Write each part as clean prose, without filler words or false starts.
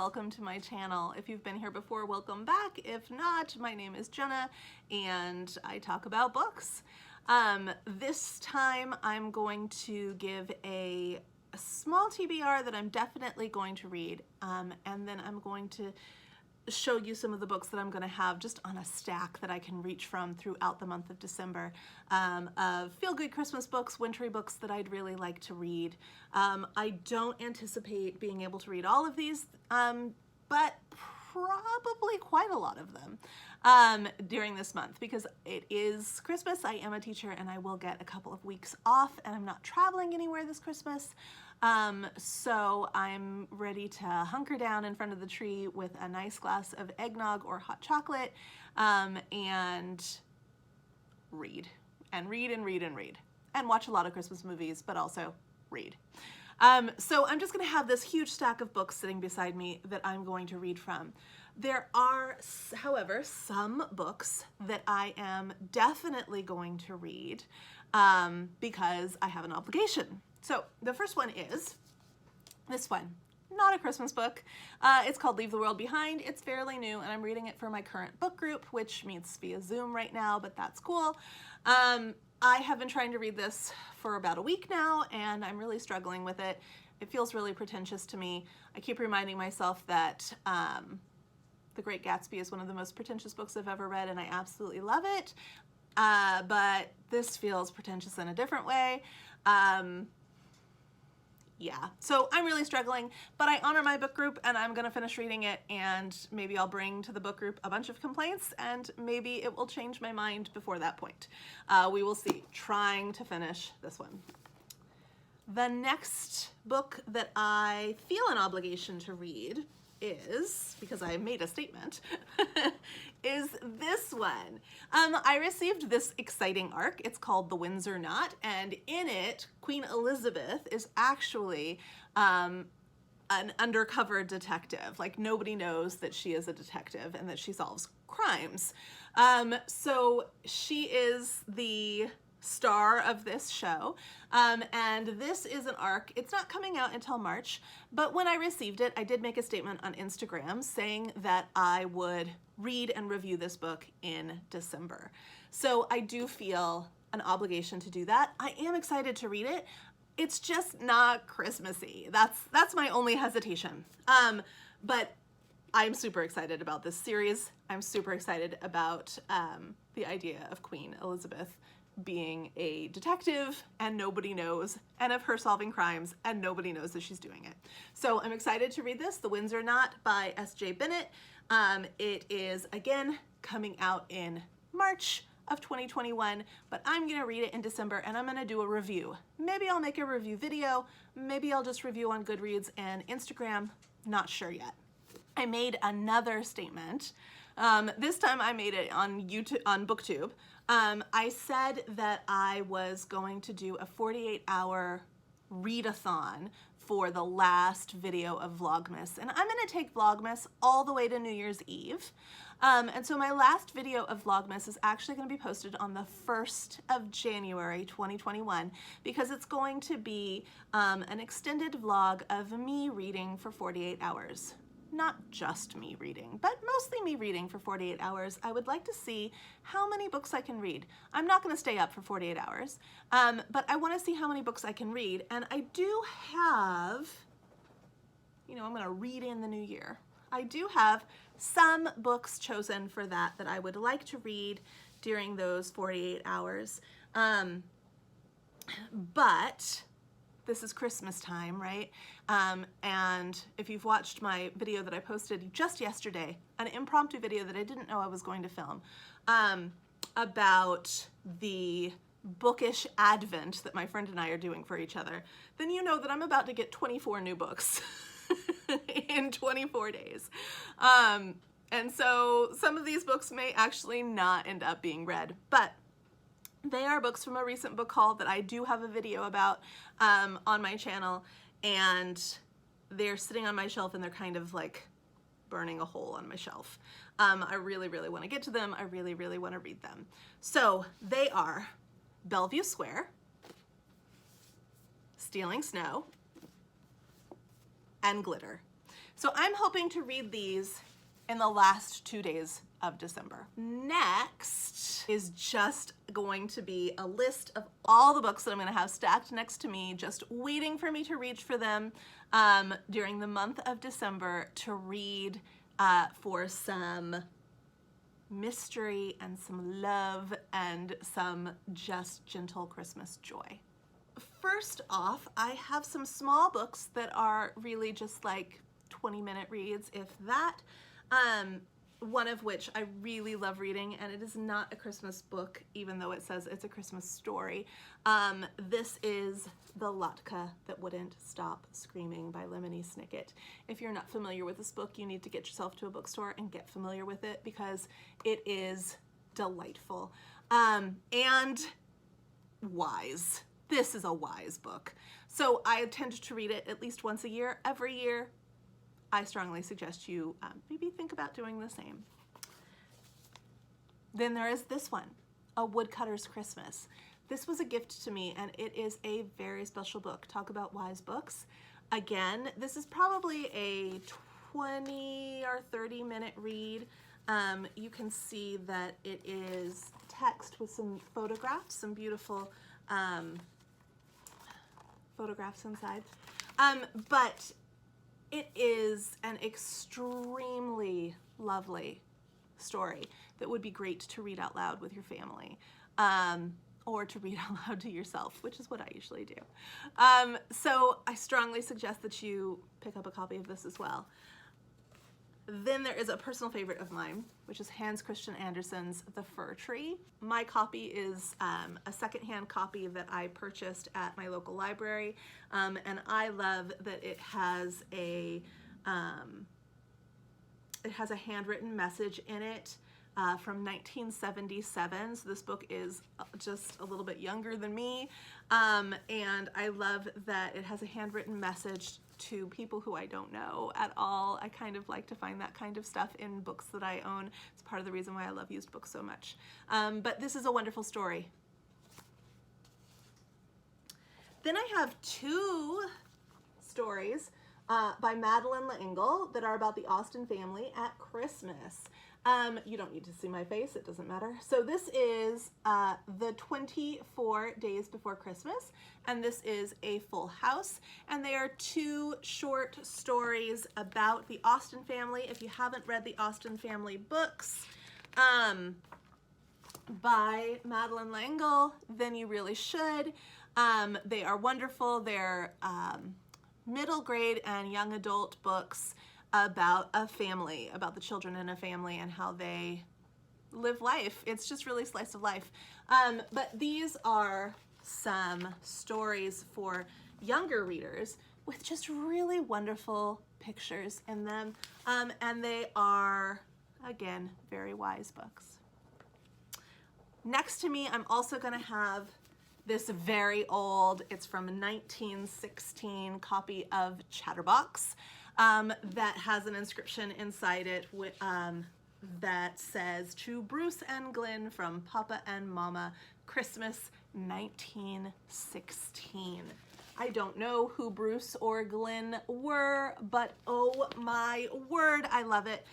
welcome to my channel. If you've been here before, welcome back. If not, my name is Jenna and I talk about books. This time I'm going to give a small TBR that I'm definitely going to read, and then I'm going to show you some of the books that I'm going to have just on a stack that I can reach from throughout the month of December, of feel-good Christmas books, wintry books that I'd really like to read. I don't anticipate being able to read all of these, but probably quite a lot of them during this month because it is Christmas. I am a teacher and I will get a couple of weeks off and I'm not traveling anywhere this Christmas. So I'm ready to hunker down in front of the tree with a nice glass of eggnog or hot chocolate, and read and read and read and read and watch a lot of Christmas movies, but also read. So I'm just going to have this huge stack of books sitting beside me that I'm going to read from. There are, however, some books that I am definitely going to read because I have an obligation. So the first one is this one, not a Christmas book. It's called Leave the World Behind. It's fairly new and I'm reading it for my current book group, which meets via Zoom right now, but that's cool. I have been trying to read this for about a week now and I'm really struggling with it. It feels really pretentious to me. I keep reminding myself that The Great Gatsby is one of the most pretentious books I've ever read and I absolutely love it. But this feels pretentious in a different way. Yeah, so I'm really struggling, but I honor my book group and I'm gonna finish reading it and maybe I'll bring to the book group a bunch of complaints and maybe it will change my mind before that point. We will see. Trying to finish this one. The next book that I feel an obligation to read is, because I made a statement, is this one. I received this exciting arc. It's called The Windsor Knot, and in it, Queen Elizabeth is actually an undercover detective. Like, nobody knows that she is a detective and that she solves crimes. So she is the star of this show, and this is an arc. It's not coming out until March, but when I received it, I did make a statement on Instagram saying that I would read and review this book in December. So I do feel an obligation to do that. I am excited to read it. It's just not Christmassy. That's my only hesitation. But I'm super excited about this series. I'm super excited about the idea of Queen Elizabeth being a detective and nobody knows, and of her solving crimes and nobody knows that she's doing it. So I'm excited to read this, The Windsor Knot by S.J. Bennett. It is, again, coming out in March of 2021, but I'm gonna read it in December and I'm gonna do a review. Maybe I'll make a review video, maybe I'll just review on Goodreads and Instagram, not sure yet. I made another statement. This time I made it on YouTube, on BookTube. I said that I was going to do a 48-hour readathon for the last video of Vlogmas, and I'm gonna take Vlogmas all the way to New Year's Eve. And so my last video of Vlogmas is actually gonna be posted on the 1st of January, 2021, because it's going to be an extended vlog of me reading for 48 hours. Not just me reading, but mostly me reading for 48 hours. I would like to see how many books I can read. I'm not going to stay up for 48 hours, but I want to see how many books I can read. And I do have, I'm going to read in the new year. I do have some books chosen for that I would like to read during those 48 hours. But this is Christmas time, right? And if you've watched my video that I posted just yesterday, an impromptu video that I didn't know I was going to film, about the bookish advent that my friend and I are doing for each other, then you know that I'm about to get 24 new books in 24 days. And so some of these books may actually not end up being read, but they are books from a recent book haul that I do have a video about on my channel, and they're sitting on my shelf and they're kind of like burning a hole on my shelf. I really, really want to get to them. I really, really want to read them. So they are Bellevue Square, Stealing Snow, and Glitter. So I'm hoping to read these in the last 2 days of December. Next is just going to be a list of all the books that I'm going to have stacked next to me, just waiting for me to reach for them during the month of December to read for some mystery and some love and some just gentle Christmas joy. First off, I have some small books that are really just like 20-minute reads, if that. One of which I really love reading, and it is not a Christmas book, even though it says it's a Christmas story. This is The Latka That Wouldn't Stop Screaming by Lemony Snicket. If you're not familiar with this book, you need to get yourself to a bookstore and get familiar with it because it is delightful and wise. This is a wise book. So I tend to read it at least once a year. Every year, I strongly suggest you maybe think about doing the same. Then there is this one, A Woodcutter's Christmas. This was a gift to me, and it is a very special book. Talk about wise books. Again, this is probably a 20 or 30-minute read. You can see that it is text with some photographs, some beautiful photographs inside. But it is an extremely lovely story that would be great to read out loud with your family, or to read out loud to yourself, which is what I usually do. So I strongly suggest that you pick up a copy of this as well. Then there is a personal favorite of mine, which is Hans Christian Andersen's The Fir Tree. My copy is a secondhand copy that I purchased at my local library, and I love that it has a handwritten message in it from 1977. So this book is just a little bit younger than me, and I love that it has a handwritten message to people who I don't know at all. I kind of like to find that kind of stuff in books that I own. It's part of the reason why I love used books so much. But this is a wonderful story. Then I have two stories by Madeleine L'Engle that are about the Austen family at Christmas. You don't need to see my face, it doesn't matter. So this is the 24 Days Before Christmas, and this is a full house, and they are two short stories about the Austen family. If you haven't read the Austen family books by Madeleine L'Engle, then you really should. They are wonderful. They're middle grade and young adult books about a family, about the children in a family and how they live life. It's just really slice of life. But these are some stories for younger readers with just really wonderful pictures in them. And they are, again, very wise books. Next to me, I'm also going to have this very old, it's from 1916 copy of Chatterbox. That has an inscription inside it that says, "To Bruce and Glenn from Papa and Mama, Christmas 1916. I don't know who Bruce or Glenn were, but oh my word, I love it.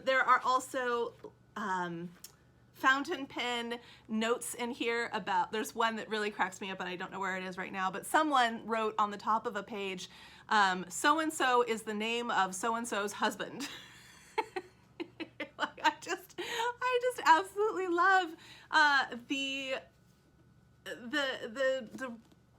There are also fountain pen notes in here about, there's one that really cracks me up and I don't know where it is right now, but someone wrote on the top of a page, so-and-so is the name of so-and-so's husband. Like, I just absolutely love the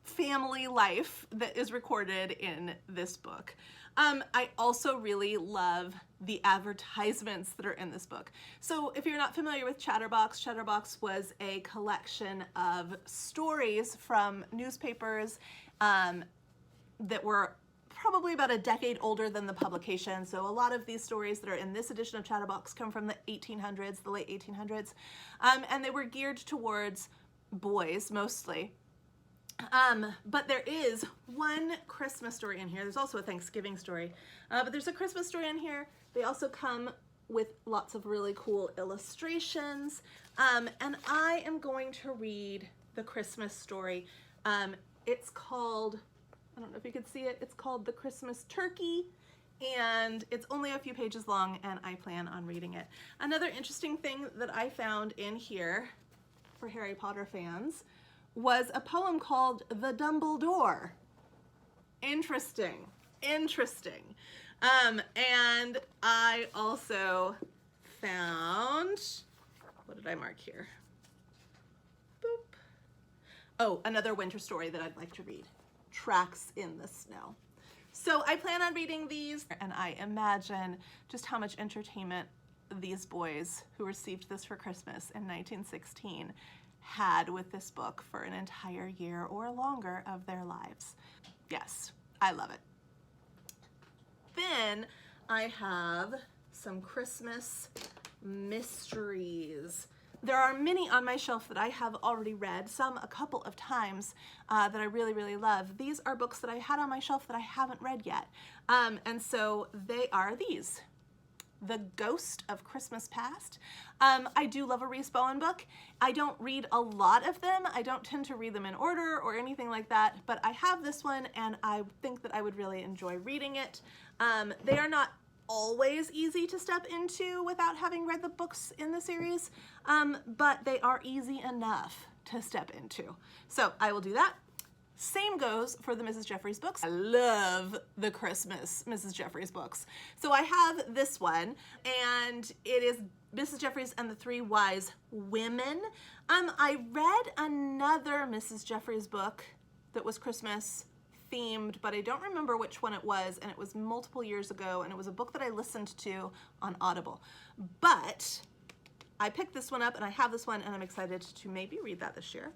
family life that is recorded in this book. I also really love the advertisements that are in this book. So if you're not familiar with Chatterbox, Chatterbox was a collection of stories from newspapers that were probably about a decade older than the publication. So a lot of these stories that are in this edition of Chatterbox come from the 1800s, the late 1800s, and they were geared towards boys mostly. But there is one Christmas story in here. There's also a Thanksgiving story, but there's a Christmas story in here. They also come with lots of really cool illustrations, and I am going to read the Christmas story. It's called, I don't know if you can see it, it's called The Christmas Turkey, and it's only a few pages long, and I plan on reading it. Another interesting thing that I found in here for Harry Potter fans was a poem called The Dumbledore. Interesting, interesting. And I also found, what did I mark here? Boop. Oh, another winter story that I'd like to read, Tracks in the Snow. So I plan on reading these, and I imagine just how much entertainment these boys who received this for Christmas in 1916 had with this book for an entire year or longer of their lives. Yes, I love it. Then I have some Christmas mysteries. There are many on my shelf that I have already read, some a couple of times, that I really, really love. These are books that I had on my shelf that I haven't read yet. And so they are these. The Ghost of Christmas Past. I do love a Rhys Bowen book. I don't read a lot of them. I don't tend to read them in order or anything like that, but I have this one and I think that I would really enjoy reading it. They are not always easy to step into without having read the books in the series, but they are easy enough to step into. So I will do that. Same goes for the Mrs. Jeffries books. I love the Christmas Mrs. Jeffries books. So I have this one, and it is Mrs. Jeffries and the Three Wise Women. I read another Mrs. Jeffries book that was Christmas themed, but I don't remember which one it was, and it was multiple years ago, and it was a book that I listened to on Audible. But I picked this one up, and I have this one, and I'm excited to maybe read that this year.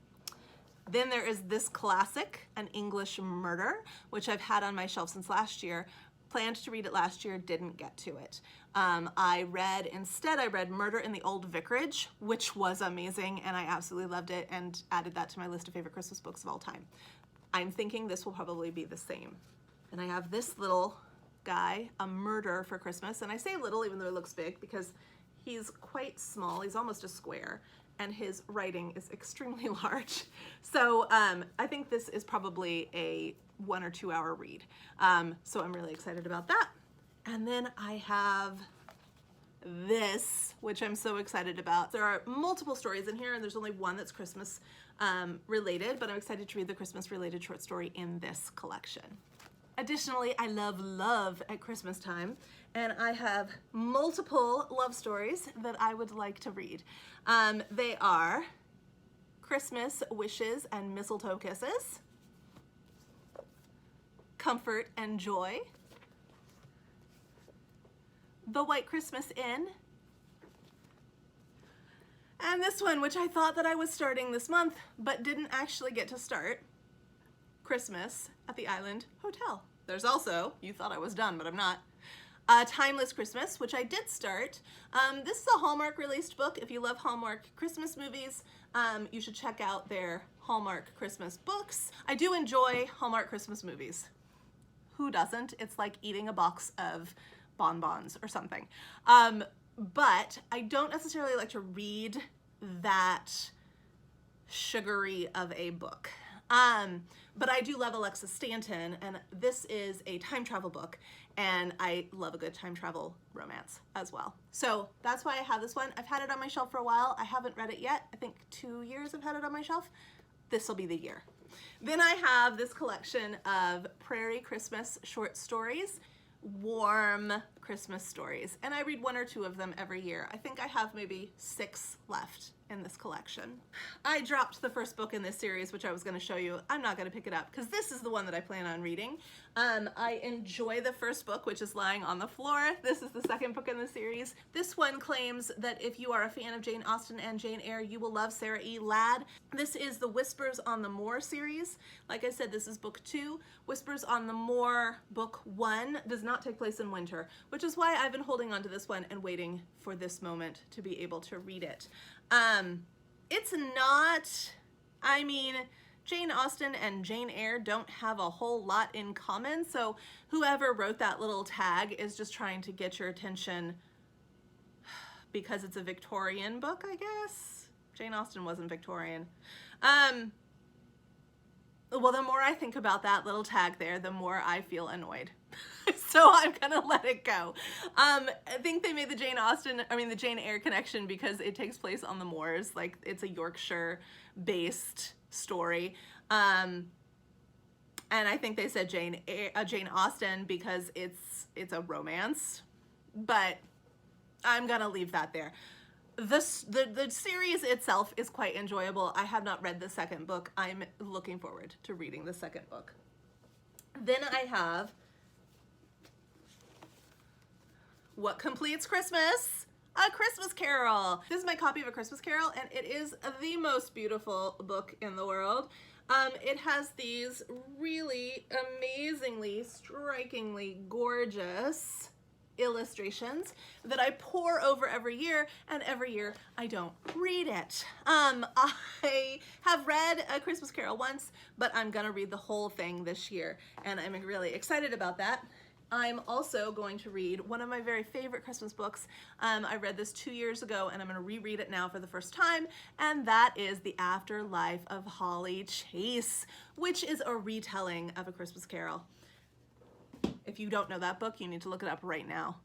Then there is this classic, An English Murder, which I've had on my shelf since last year. Planned to read it last year, didn't get to it. I read Murder in the Old Vicarage, which was amazing, and I absolutely loved it and added that to my list of favorite Christmas books of all time. I'm thinking this will probably be the same. And I have this little guy, A Murder for Christmas, and I say little even though it looks big because he's quite small, he's almost a square, and his writing is extremely large. So I think this is probably a 1 or 2 hour read. So I'm really excited about that. And then I have this, which I'm so excited about. There are multiple stories in here, and there's only one that's Christmas related, but I'm excited to read the Christmas related short story in this collection. Additionally, I love at Christmas time, and I have multiple love stories that I would like to read. They are Christmas Wishes and Mistletoe Kisses, Comfort and Joy, The White Christmas Inn, and this one, which I thought that I was starting this month, but didn't actually get to start, Christmas at the Island Hotel. There's also, you thought I was done, but I'm not, Timeless Christmas, which I did start. This is a Hallmark released book. If you love Hallmark Christmas movies, you should check out their Hallmark Christmas books. I do enjoy Hallmark Christmas movies. Who doesn't? It's like eating a box of bonbons or something. But I don't necessarily like to read that sugary of a book. But I do love Alexis Stanton, and this is a time travel book, and I love a good time travel romance as well. So that's why I have this one. I've had it on my shelf for a while. I haven't read it yet. I think 2 years I've had it on my shelf. This will be the year. Then I have this collection of Prairie Christmas short stories, warm Christmas stories, and I read 1 or 2 of them every year. I think I have maybe 6 left in this collection. I dropped the first book in this series, which I was going to show you. I'm not going to pick it up because this is the one that I plan on reading. I enjoy the first book, which is lying on the floor. This is the second book in the series. This one claims that if you are a fan of Jane Austen and Jane Eyre, you will love Sarah E. Ladd. This is the Whispers on the Moor series. Like I said, this is book 2. Whispers on the Moor book 1 does not take place in winter, which is why I've been holding on to this one and waiting for this moment to be able to read it. It's not, I mean, Jane Austen and Jane Eyre don't have a whole lot in common, so whoever wrote that little tag is just trying to get your attention because it's a Victorian book, I guess. Jane Austen wasn't Victorian. Well, the more I think about that little tag there, the more I feel annoyed. So I'm gonna let it go. I think they made the the Jane Eyre connection because it takes place on the moors. Like, it's a Yorkshire-based story. And I think they said Jane Austen because it's a romance. But I'm gonna leave that there. The series itself is quite enjoyable. I have not read the second book. I'm looking forward to reading the second book. Then I have What Completes Christmas? A Christmas Carol. This is my copy of A Christmas Carol, and it is the most beautiful book in the world. It has these really amazingly, strikingly gorgeous illustrations that I pore over every year, and every year I don't read it. I have read A Christmas Carol once, but I'm gonna read the whole thing this year, and I'm really excited about that. I'm also going to read one of my very favorite Christmas books. I read this 2 years ago, and I'm going to reread it now for the first time, and that is The Afterlife of Holly Chase, which is a retelling of A Christmas Carol. If you don't know that book, you need to look it up right now.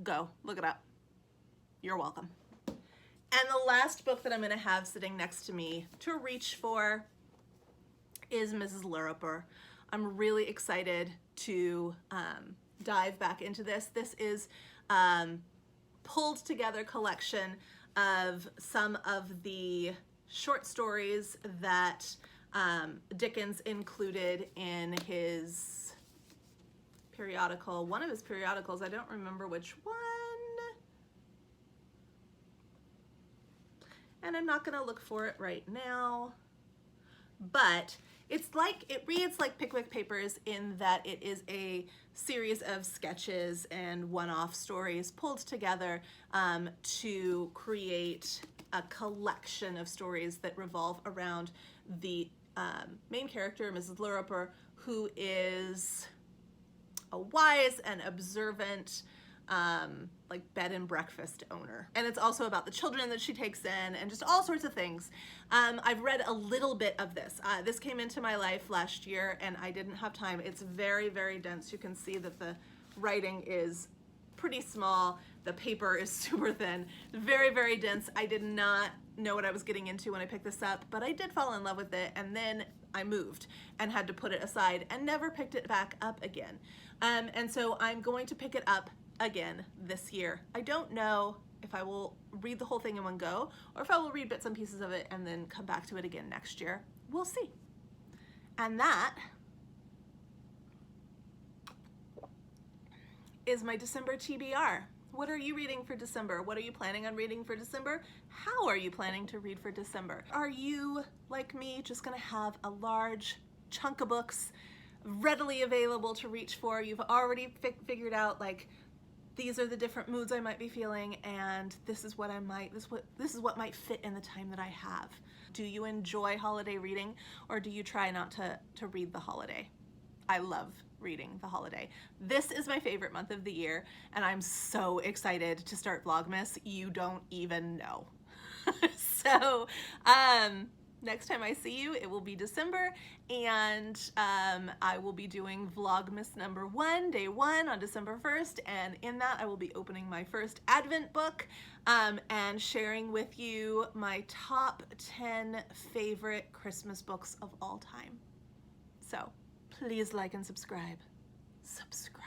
Go, look it up. You're welcome. And the last book that I'm going to have sitting next to me to reach for is Mrs. Luriper. I'm really excited to dive back into this. This is pulled together collection of some of the short stories that Dickens included in his periodical, one of his periodicals. I don't remember which one. And I'm not gonna look for it right now, but it reads like Pickwick Papers in that it is a series of sketches and one-off stories pulled together to create a collection of stories that revolve around the main character, Mrs. Luriper, who is a wise and observant like bed and breakfast owner. And it's also about the children that she takes in and just all sorts of things. I've read a little bit of this. This came into my life last year and I didn't have time. It's very, very dense. You can see that the writing is pretty small. The paper is super thin, very, very dense. I did not know what I was getting into when I picked this up, but I did fall in love with it, and then I moved and had to put it aside and never picked it back up again. And so I'm going to pick it up again this year. I don't know if I will read the whole thing in one go or if I will read bits and pieces of it and then come back to it again next year. We'll see. And that is my December TBR. What are you reading for December? What are you planning on reading for December? How are you planning to read for December? Are you, like me, just gonna have a large chunk of books readily available to reach for? You've already figured out, like, these are the different moods I might be feeling, and this is what might fit in the time that I have. Do you enjoy holiday reading, or do you try not to read the holiday? I love reading the holiday. This is my favorite month of the year, and I'm so excited to start Vlogmas. You don't even know. So, next time I see you, it will be December, and I will be doing Vlogmas number 1, day 1 on December 1st, and in that I will be opening my first Advent book and sharing with you my top 10 favorite Christmas books of all time. So, please like and subscribe. Subscribe.